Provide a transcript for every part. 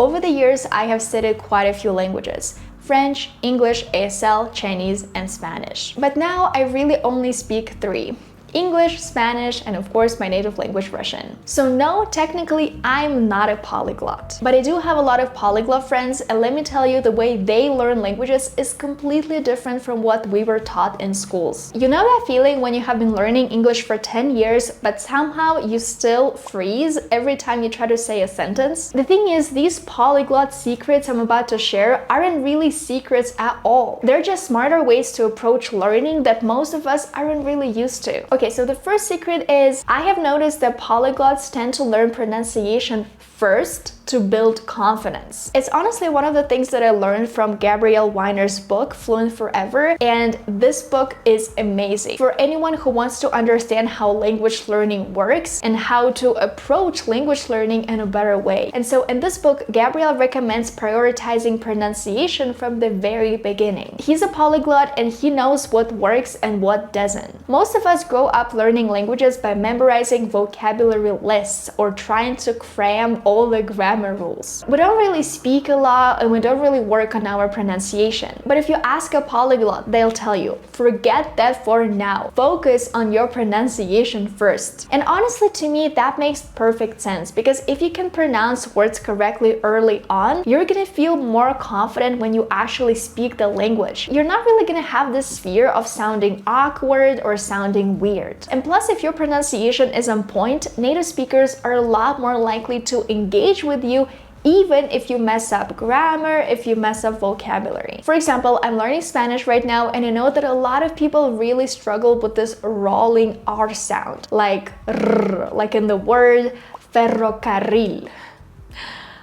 over the years, I have studied quite a few languages: French, English, ASL, Chinese, and Spanish. But now I really only speak 3. English, Spanish, and of course my native language, Russian. So no, technically I'm not a polyglot, but I do have a lot of polyglot friends, and let me tell you, the way they learn languages is completely different from what we were taught in schools. You know that feeling when you have been learning English for 10 years, but somehow you still freeze every time you try to say a sentence? The thing is, these polyglot secrets I'm about to share aren't really secrets at all. They're just smarter ways to approach learning that most of us aren't really used to. Okay, so the first secret is, I have noticed that polyglots tend to learn pronunciation first to build confidence. It's honestly one of the things that I learned from Gabrielle Weiner's book, Fluent Forever, and this book is amazing for anyone who wants to understand how language learning works and how to approach language learning in a better way. And so in this book, Gabrielle recommends prioritizing pronunciation from the very beginning. He's a polyglot and he knows what works and what doesn't. Most of us grow up learning languages by memorizing vocabulary lists or trying to cram all the grammar rules. We don't really speak a lot and we don't really work on our pronunciation. But if you ask a polyglot, they'll tell you, forget that for now. Focus on your pronunciation first. And honestly, to me, that makes perfect sense, because if you can pronounce words correctly early on, you're gonna feel more confident when you actually speak the language. You're not really gonna have this fear of sounding awkward or sounding weird. And plus, if your pronunciation is on point, native speakers are a lot more likely to engage with you even if you mess up grammar, if you mess up vocabulary. For example, I'm learning Spanish right now, and I know that a lot of people really struggle with this rolling R sound, like rrr, like in the word ferrocarril.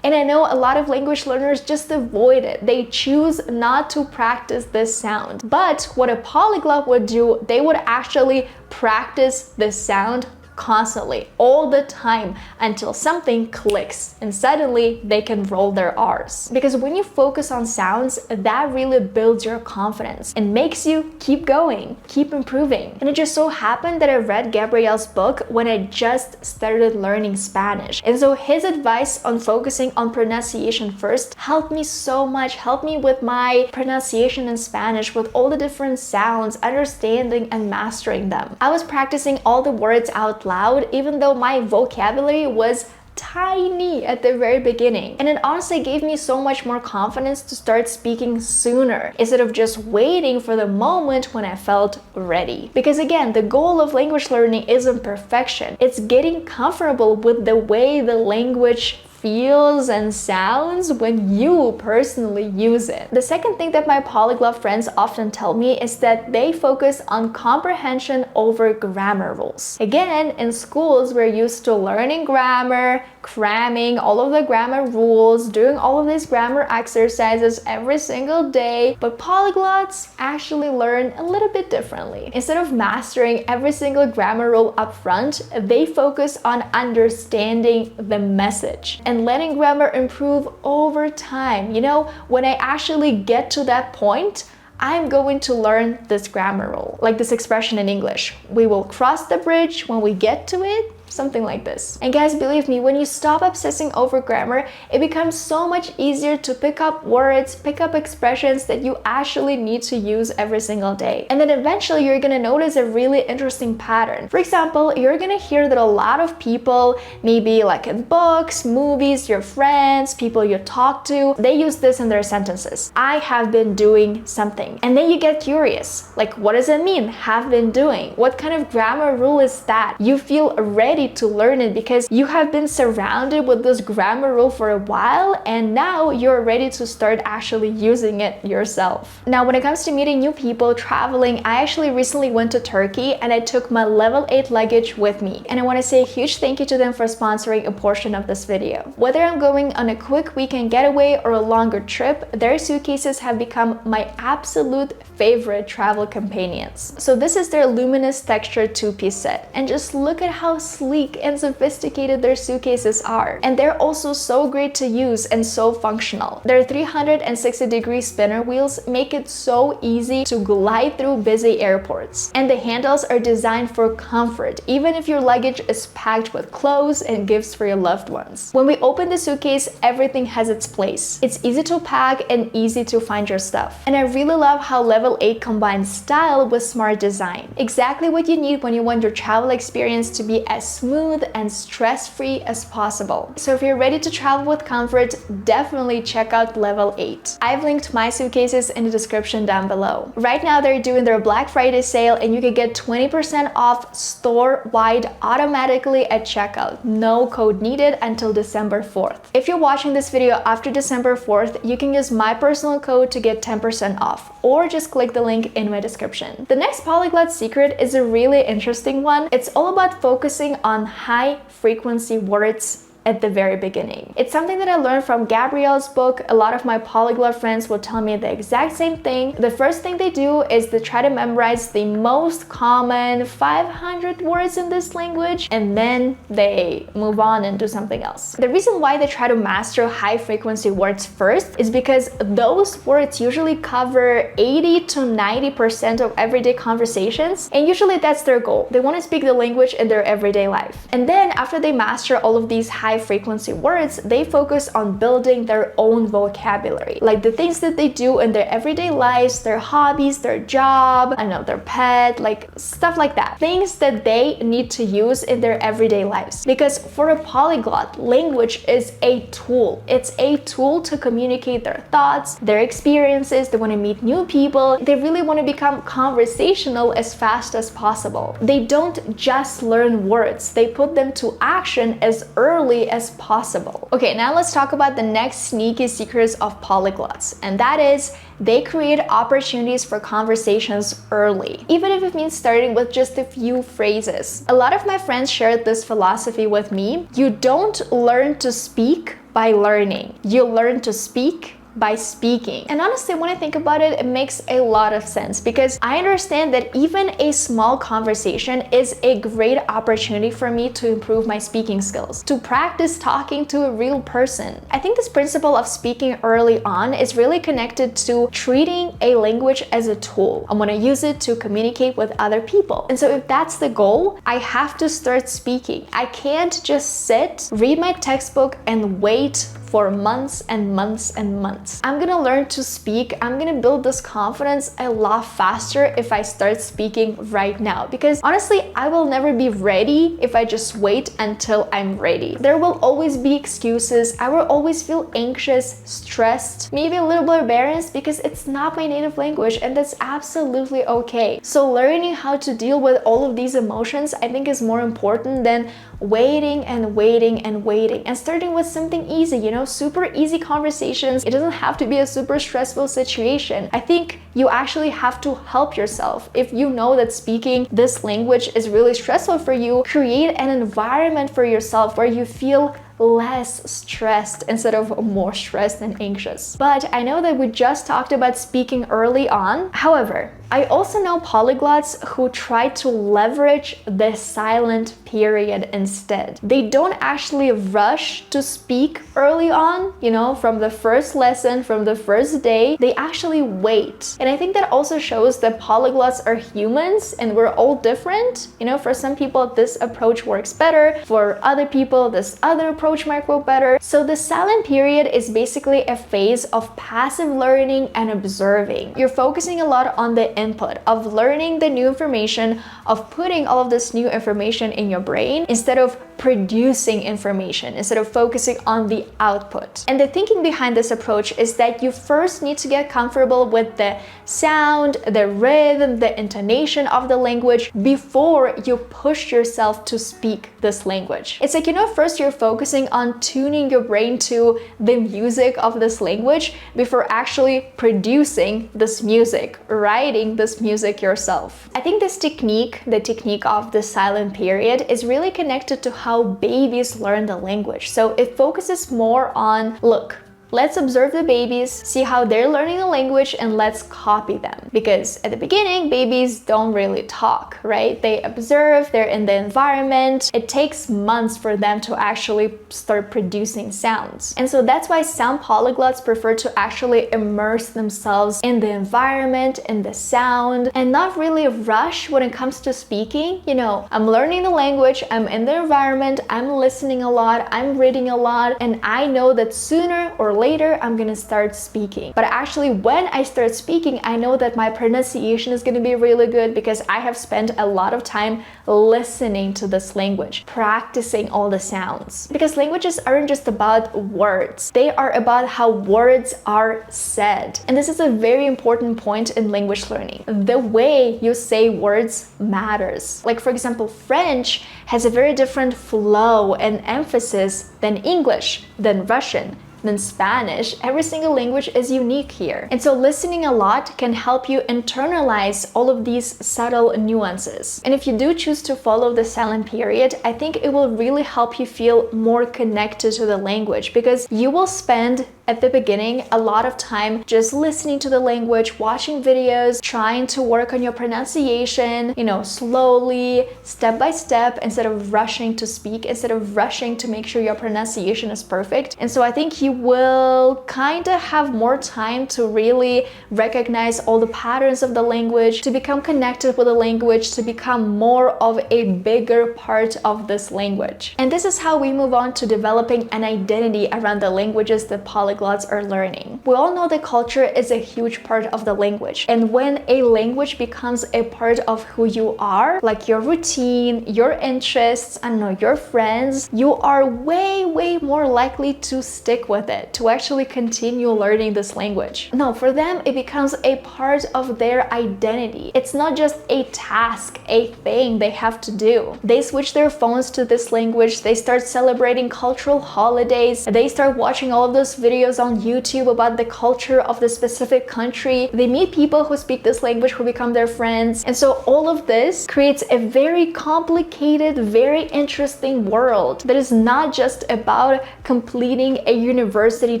And I know a lot of language learners just avoid it. They choose not to practice this sound. But what a polyglot would do, they would actually practice this sound constantly, all the time, until something clicks and suddenly they can roll their R's. Because when you focus on sounds, that really builds your confidence and makes you keep going, keep improving. And it just so happened that I read Gabrielle's book when I just started learning Spanish. And so his advice on focusing on pronunciation first helped me so much, helped me with my pronunciation in Spanish, with all the different sounds, understanding and mastering them. I was practicing all the words out loud, even though my vocabulary was tiny at the very beginning. And it honestly gave me so much more confidence to start speaking sooner, instead of just waiting for the moment when I felt ready. Because again, the goal of language learning isn't perfection. It's getting comfortable with the way the language feels and sounds when you personally use it. The second thing that my polyglot friends often tell me is that they focus on comprehension over grammar rules. Again, in schools, we're used to learning grammar, cramming all of the grammar rules, doing all of these grammar exercises every single day, but polyglots actually learn a little bit differently. Instead of mastering every single grammar rule up front, they focus on understanding the message and letting grammar improve over time. You know, when I actually get to that point, I'm going to learn this grammar rule, like this expression in English: we will cross the bridge when we get to it. Something like this. And guys, believe me, when you stop obsessing over grammar, it becomes so much easier to pick up words, pick up expressions that you actually need to use every single day. And then eventually you're gonna notice a really interesting pattern. For example, you're gonna hear that a lot of people, maybe like in books, movies, your friends, people you talk to, they use this in their sentences. I have been doing something. And then you get curious, like, what does it mean, have been doing? What kind of grammar rule is that? You feel ready to learn it because you have been surrounded with this grammar rule for a while, and now you're ready to start actually using it yourself. Now, when it comes to meeting new people, traveling, I actually recently went to Turkey and I took my level 8 luggage with me. And I want to say a huge thank you to them for sponsoring a portion of this video. Whether I'm going on a quick weekend getaway or a longer trip, their suitcases have become my absolute favorite travel companions. So this is their luminous texture 2-piece set. And just look at how sleek sleek and sophisticated their suitcases are. And they're also so great to use and so functional. Their 360-degree spinner wheels make it so easy to glide through busy airports. And the handles are designed for comfort, even if your luggage is packed with clothes and gifts for your loved ones. When we open the suitcase, everything has its place. It's easy to pack and easy to find your stuff. And I really love how level 8 combines style with smart design. Exactly what you need when you want your travel experience to be as smooth and stress-free as possible. So if you're ready to travel with comfort, definitely check out level 8. I've linked my suitcases in the description down below. Right now they're doing their Black Friday sale and you can get 20% off store-wide automatically at checkout. No code needed until December 4th. If you're watching this video after December 4th, you can use my personal code to get 10% off, or just click the link in my description. The next polyglot secret is a really interesting one. It's all about focusing on high frequency words at the very beginning. It's something that I learned from Gabrielle's book. A lot of my polyglot friends will tell me the exact same thing. The first thing they do is they try to memorize the most common 500 words in this language, and then they move on and do something else. The reason why they try to master high frequency words first is because those words usually cover 80 to 90% of everyday conversations, and usually that's their goal. They want to speak the language in their everyday life. And then after they master all of these high frequency words, they focus on building their own vocabulary, like the things that they do in their everyday lives, their hobbies, their job, I know, their pet, like stuff like that. Things that they need to use in their everyday lives. Because for a polyglot, language is a tool. It's a tool to communicate their thoughts, their experiences. They want to meet new people. They really want to become conversational as fast as possible. They don't just learn words. They put them to action as early as possible. Okay, now let's talk about the next sneaky secrets of polyglots, and that is they create opportunities for conversations early, even if it means starting with just a few phrases. A lot of my friends shared this philosophy with me. You don't learn to speak by learning. You learn to speak by speaking. And honestly, when I think about it, it makes a lot of sense, because I understand that even a small conversation is a great opportunity for me to improve my speaking skills, to practice talking to a real person. I think this principle of speaking early on is really connected to treating a language as a tool. I want to use it to communicate with other people. And so if that's the goal, I have to start speaking. I can't just sit, read my textbook, and wait for months and months and months. I'm gonna learn to speak. I'm gonna build this confidence a lot faster if I start speaking right now, because honestly, I will never be ready if I just wait until I'm ready. There will always be excuses. I will always feel anxious, stressed, maybe a little bit embarrassed, because it's not my native language, and that's absolutely okay. So learning how to deal with all of these emotions, I think, is more important than waiting and waiting and waiting, and starting with something easy, you know, super easy conversations. It doesn't have to be a super stressful situation. I think you actually have to help yourself. If you know that speaking this language is really stressful for you, create an environment for yourself where you feel less stressed instead of more stressed and anxious. But I know that we just talked about speaking early on. However, I also know polyglots who try to leverage the silent period instead. They don't actually rush to speak early on, you know, from the first lesson, from the first day. They actually wait. And I think that also shows that polyglots are humans and we're all different. You know, for some people, this approach works better. For other people, this other approach might work better. So the silent period is basically a phase of passive learning and observing. You're focusing a lot on the input of learning the new information, of putting all of this new information in your brain, instead of producing information, instead of focusing on the output. And the thinking behind this approach is that you first need to get comfortable with the sound, the rhythm, the intonation of the language before you push yourself to speak this language. It's like, you know, first you're focusing on tuning your brain to the music of this language before actually producing this music, writing this music yourself. I think this technique, the technique of the silent period, is really connected to how babies learn the language. So it focuses more on, look, Let's observe the babies, see how they're learning the language, and let's copy them. Because at the beginning, babies don't really talk, right? They observe, they're in the environment. It takes months for them to actually start producing sounds. And so that's why some polyglots prefer to actually immerse themselves in the environment, in the sound, and not really rush when it comes to speaking. You know, I'm learning the language, I'm in the environment, I'm listening a lot, I'm reading a lot, and I know that sooner or later I'm gonna start speaking. But actually, when I start speaking, I know that my pronunciation is gonna be really good because I have spent a lot of time listening to this language, practicing all the sounds. Because languages aren't just about words, they are about how words are said. And this is a very important point in language learning. The way you say words matters. Like, for example, French has a very different flow and emphasis than English, than Russian, than Spanish. Every single language is unique here. And so listening a lot can help you internalize all of these subtle nuances. And if you do choose to follow the silent period, I think it will really help you feel more connected to the language, because you will spend at the beginning a lot of time just listening to the language, watching videos, trying to work on your pronunciation, you know, slowly, step by step, instead of rushing to speak, instead of rushing to make sure your pronunciation is perfect. And so I think you will kind of have more time to really recognize all the patterns of the language, to become connected with the language, to become more of a bigger part of this language. And this is how we move on to developing an identity around the languages that polyglots are learning. We all know that culture is a huge part of the language. And when a language becomes a part of who you are, like your routine, your interests, I don't know, your friends, you are way more likely to stick with it, to actually continue learning this language. No, for them, it becomes a part of their identity. It's not just a task, a thing they have to do. They switch their phones to this language, they start celebrating cultural holidays, they start watching all of those videos on YouTube about the culture of the specific country. They meet people who speak this language who become their friends. And so all of this creates a very complicated, very interesting world that is not just about completing a university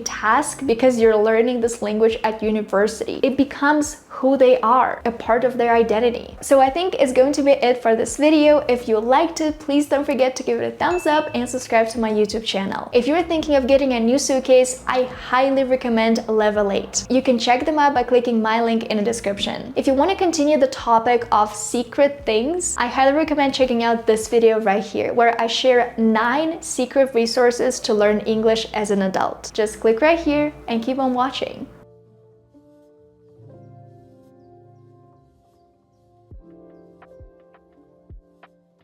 task because you're learning this language at university. It becomes who they are, a part of their identity. So I think it's going to be it for this video. If you liked it, please don't forget to give it a thumbs up and subscribe to my YouTube channel. If you're thinking of getting a new suitcase, I highly recommend Level 8. You can check them out by clicking my link in the description. If you want to continue the topic of secret things, I highly recommend checking out this video right here, where I share 9 secret resources to learn English as an adult. Just click right here and keep on watching.